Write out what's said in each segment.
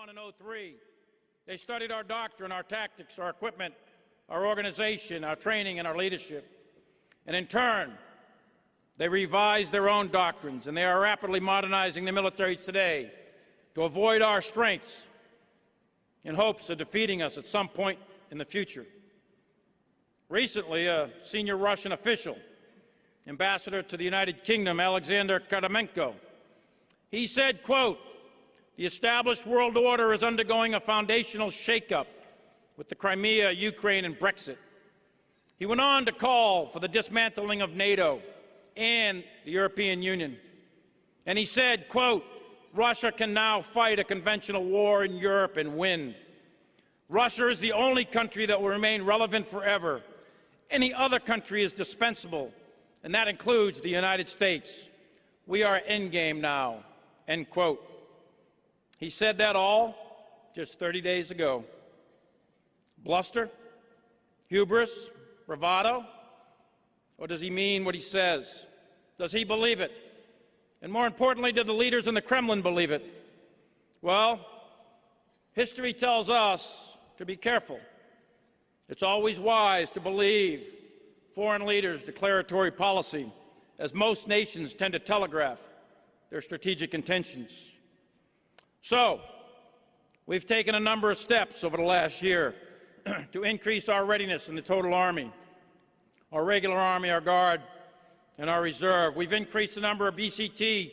'01 and '03. They studied our doctrine, our tactics, our equipment, our organization, our training, and our leadership. And in turn, they revised their own doctrines, and they are rapidly modernizing the militaries today to avoid our strengths in hopes of defeating us at some point in the future. Recently, a senior Russian official, ambassador to the United Kingdom, Alexander Karamenko, he said, quote, "The established world order is undergoing a foundational shakeup with the Crimea, Ukraine, and Brexit." He went on to call for the dismantling of NATO and the European Union. And he said, quote, "Russia can now fight a conventional war in Europe and win. Russia is the only country that will remain relevant forever. Any other country is dispensable, and that includes the United States. We are endgame now," end quote. He said that all just 30 days ago. Bluster? Hubris? Bravado? Or does he mean what he says? Does he believe it? And more importantly, do the leaders in the Kremlin believe it? Well, history tells us to be careful. It's always wise to believe foreign leaders' declaratory policy, as most nations tend to telegraph their strategic intentions. So, we've taken a number of steps over the last year to increase our readiness in the total Army, our regular Army, our Guard, and our Reserve. We've increased the number of BCT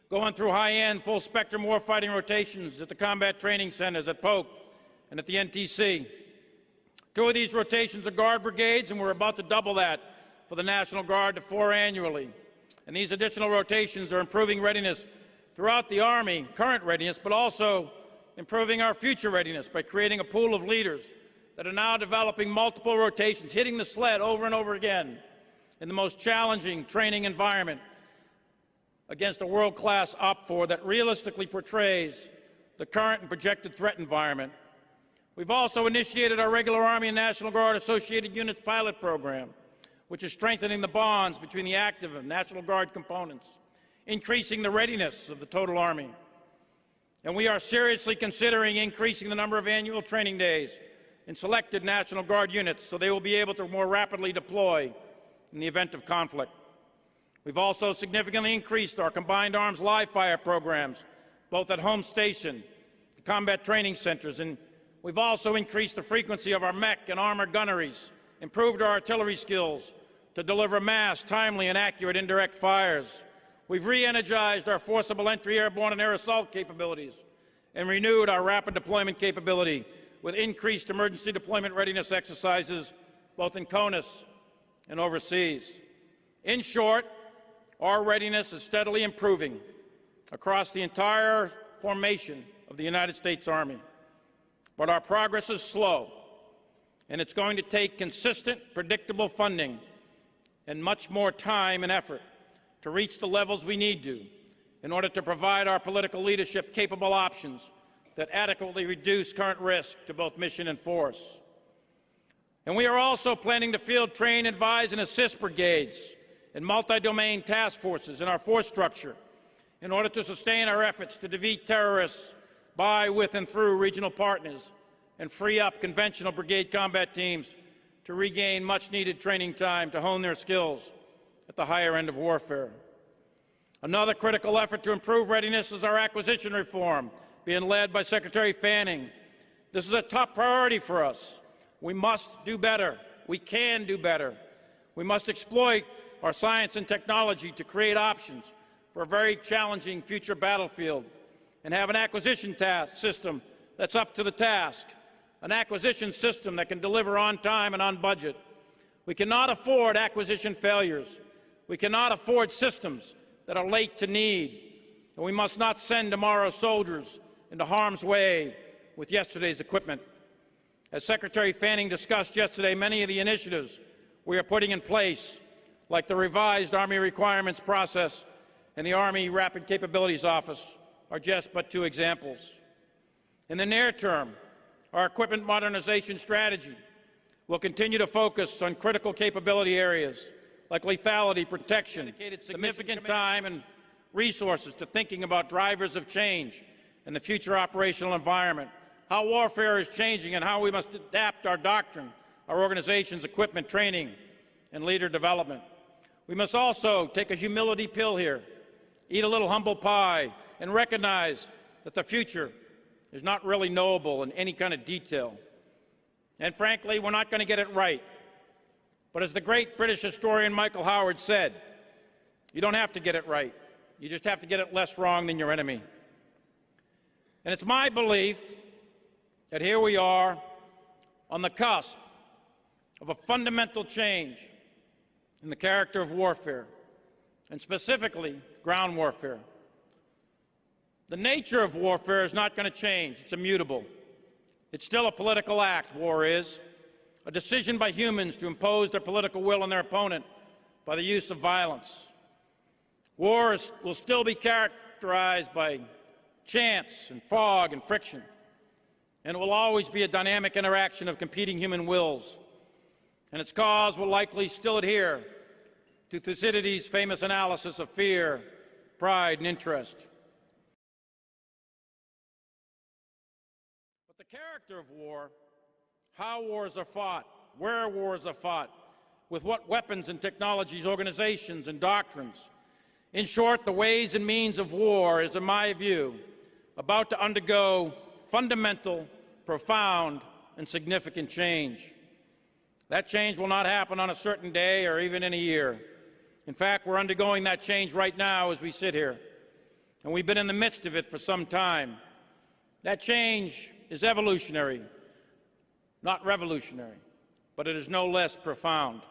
going through high-end, full-spectrum warfighting rotations at the combat training centers at Polk and at the NTC. 2 of these rotations are Guard brigades, and we're about to double that for the National Guard to 4 annually. And these additional rotations are improving readiness throughout the Army, current readiness, but also improving our future readiness by creating a pool of leaders that are now developing multiple rotations, hitting the sled over and over again in the most challenging training environment against a world-class OPFOR that realistically portrays the current and projected threat environment. We've also initiated our regular Army and National Guard Associated Units pilot program, which is strengthening the bonds between the active and National Guard components, increasing the readiness of the total Army. And we are seriously considering increasing the number of annual training days in selected National Guard units so they will be able to more rapidly deploy in the event of conflict. We've also significantly increased our combined arms live fire programs, both at home station, the combat training centers, and we've also increased the frequency of our mech and armored gunneries, improved our artillery skills to deliver mass, timely, and accurate indirect fires. We've re-energized our forcible entry airborne and air assault capabilities and renewed our rapid deployment capability with increased emergency deployment readiness exercises both in CONUS and overseas. In short, our readiness is steadily improving across the entire formation of the United States Army. But our progress is slow, and it's going to take consistent, predictable funding and much more time and effort to reach the levels we need to in order to provide our political leadership capable options that adequately reduce current risk to both mission and force. And we are also planning to field, train, advise, and assist brigades and multi-domain task forces in our force structure in order to sustain our efforts to defeat terrorists by, with, and through regional partners and free up conventional brigade combat teams to regain much-needed training time to hone their skills at the higher end of warfare. Another critical effort to improve readiness is our acquisition reform, being led by Secretary Fanning. This is a top priority for us. We must do better. We can do better. We must exploit our science and technology to create options for a very challenging future battlefield and have an acquisition system that's up to the task, an acquisition system that can deliver on time and on budget. We cannot afford acquisition failures. We cannot afford systems that are late to need, and we must not send tomorrow's soldiers into harm's way with yesterday's equipment. As Secretary Fanning discussed yesterday, many of the initiatives we are putting in place, like the revised Army requirements process and the Army Rapid Capabilities Office, are just but 2 examples. In the near term, our equipment modernization strategy will continue to focus on critical capability areas like lethality protection, dedicated significant time and resources to thinking about drivers of change and the future operational environment, how warfare is changing and how we must adapt our doctrine, our organization's equipment, training, and leader development. We must also take a humility pill here, eat a little humble pie, and recognize that the future is not really knowable in any kind of detail. And frankly, we're not going to get it right. But as the great British historian Michael Howard said, you don't have to get it right. You just have to get it less wrong than your enemy. And it's my belief that here we are on the cusp of a fundamental change in the character of warfare, and specifically ground warfare. The nature of warfare is not going to change. It's immutable. It's still a political act, war is, a decision by humans to impose their political will on their opponent by the use of violence. Wars will still be characterized by chance and fog and friction, and it will always be a dynamic interaction of competing human wills. And its cause will likely still adhere to Thucydides' famous analysis of fear, pride, and interest. But the character of war, how wars are fought, where wars are fought, with what weapons and technologies, organizations, and doctrines. In short, the ways and means of war is, in my view, about to undergo fundamental, profound, and significant change. That change will not happen on a certain day or even in a year. In fact, we're undergoing that change right now as we sit here, and we've been in the midst of it for some time. That change is evolutionary, not revolutionary, but it is no less profound.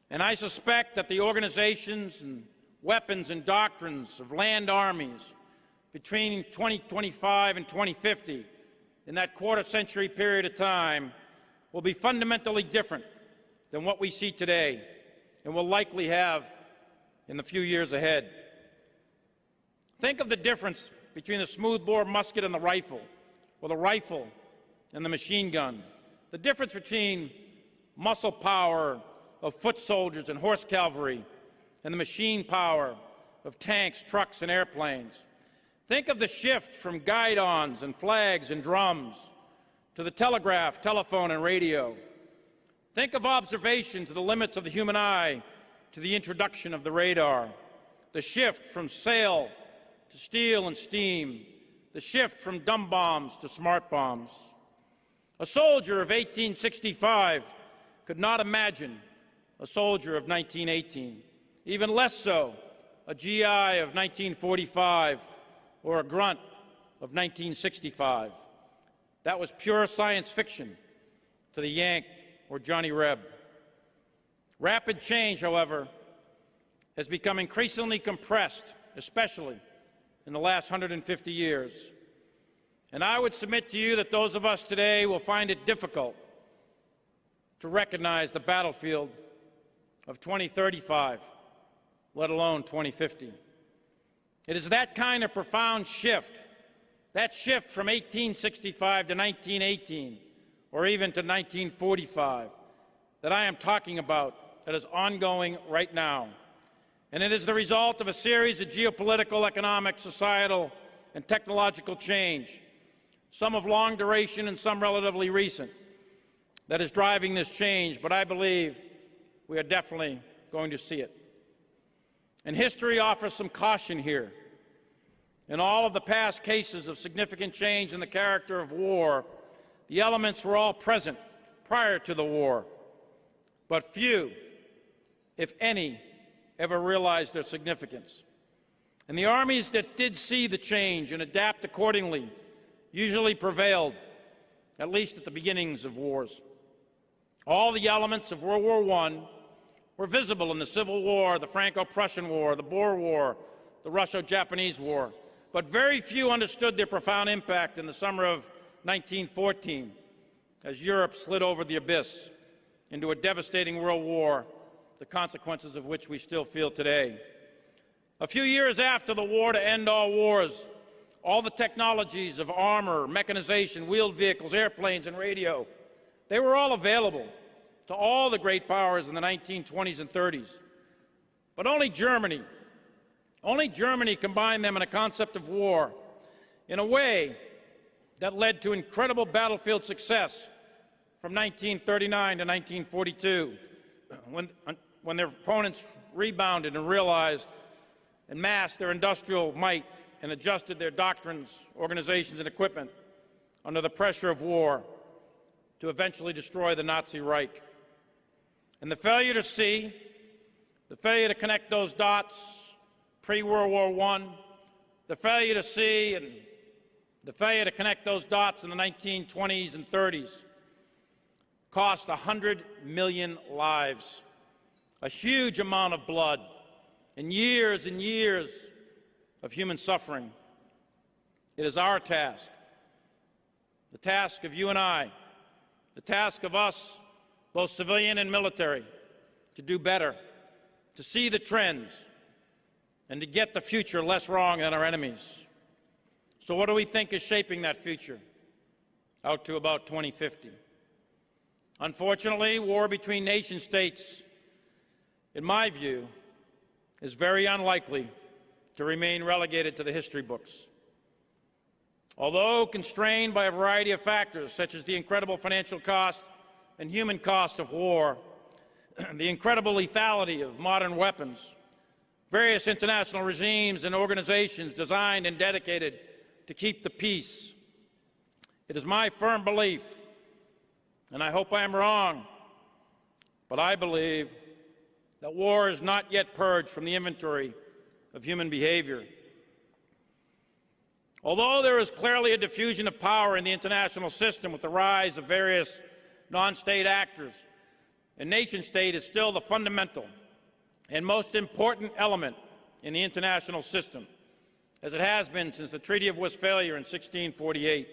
And I suspect that the organizations and weapons and doctrines of land armies between 2025 and 2050, in that quarter-century period of time, will be fundamentally different than what we see today and will likely have in the few years ahead. Think of the difference between the smoothbore musket and the rifle, or the rifle and the machine gun. The difference between muscle power of foot soldiers and horse cavalry and the machine power of tanks, trucks, and airplanes. Think of the shift from guidons and flags and drums to the telegraph, telephone, and radio. Think of observation to the limits of the human eye, to the introduction of the radar. The shift from sail to steel and steam. The shift from dumb bombs to smart bombs. A soldier of 1865 could not imagine a soldier of 1918, even less so a GI of 1945 or a grunt of 1965. That was pure science fiction to the Yank or Johnny Reb. Rapid change, however, has become increasingly compressed, especially in the last 150 years. And I would submit to you that those of us today will find it difficult to recognize the battlefield of 2035, let alone 2050. It is that kind of profound shift, that shift from 1865 to 1918, or even to 1945, that I am talking about, that is ongoing right now. And it is the result of a series of geopolitical, economic, societal, and technological change, some of long duration and some relatively recent, that is driving this change, but I believe we are definitely going to see it. And history offers some caution here. In all of the past cases of significant change in the character of war, the elements were all present prior to the war, but few, if any, ever realized their significance. And the armies that did see the change and adapt accordingly usually prevailed, at least at the beginnings of wars. All the elements of World War I were visible in the Civil War, the Franco-Prussian War, the Boer War, the Russo-Japanese War, but very few understood their profound impact in the summer of 1914 as Europe slid over the abyss into a devastating world war, the consequences of which we still feel today. A few years after the war to end all wars, all the technologies of armor, mechanization, wheeled vehicles, airplanes, and radio, they were all available to all the great powers in the 1920s and 30s. But only Germany combined them in a concept of war in a way that led to incredible battlefield success from 1939 to 1942, when their opponents rebounded and realized and massed their industrial might and adjusted their doctrines, organizations, and equipment under the pressure of war to eventually destroy the Nazi Reich. And the failure to see, the failure to connect those dots pre-World War I, the failure to see and the failure to connect those dots in the 1920s and 30s cost 100 million lives, a huge amount of blood, and years of human suffering. It is our task, the task of you and I, the task of us, both civilian and military, to do better, to see the trends, and to get the future less wrong than our enemies. So what do we think is shaping that future out to about 2050? Unfortunately, war between nation states, in my view, is very unlikely to remain relegated to the history books. Although constrained by a variety of factors, such as the incredible financial cost and human cost of war, the incredible lethality of modern weapons, various international regimes and organizations designed and dedicated to keep the peace, it is my firm belief, and I hope I am wrong, but I believe that war is not yet purged from the inventory of human behavior. Although there is clearly a diffusion of power in the international system with the rise of various non-state actors, a nation-state is still the fundamental and most important element in the international system, as it has been since the Treaty of Westphalia in 1648.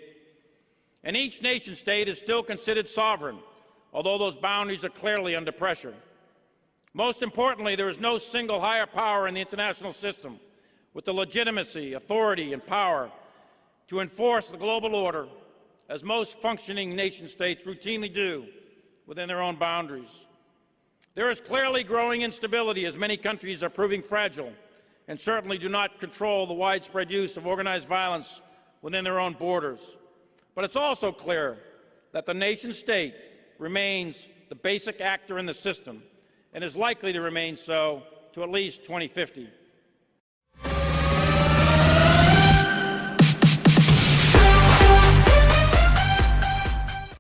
And each nation-state is still considered sovereign, although those boundaries are clearly under pressure. Most importantly, there is no single higher power in the international system with the legitimacy, authority, and power to enforce the global order, as most functioning nation-states routinely do within their own boundaries. There is clearly growing instability as many countries are proving fragile and certainly do not control the widespread use of organized violence within their own borders. But it's also clear that the nation-state remains the basic actor in the system and is likely to remain so to at least 2050.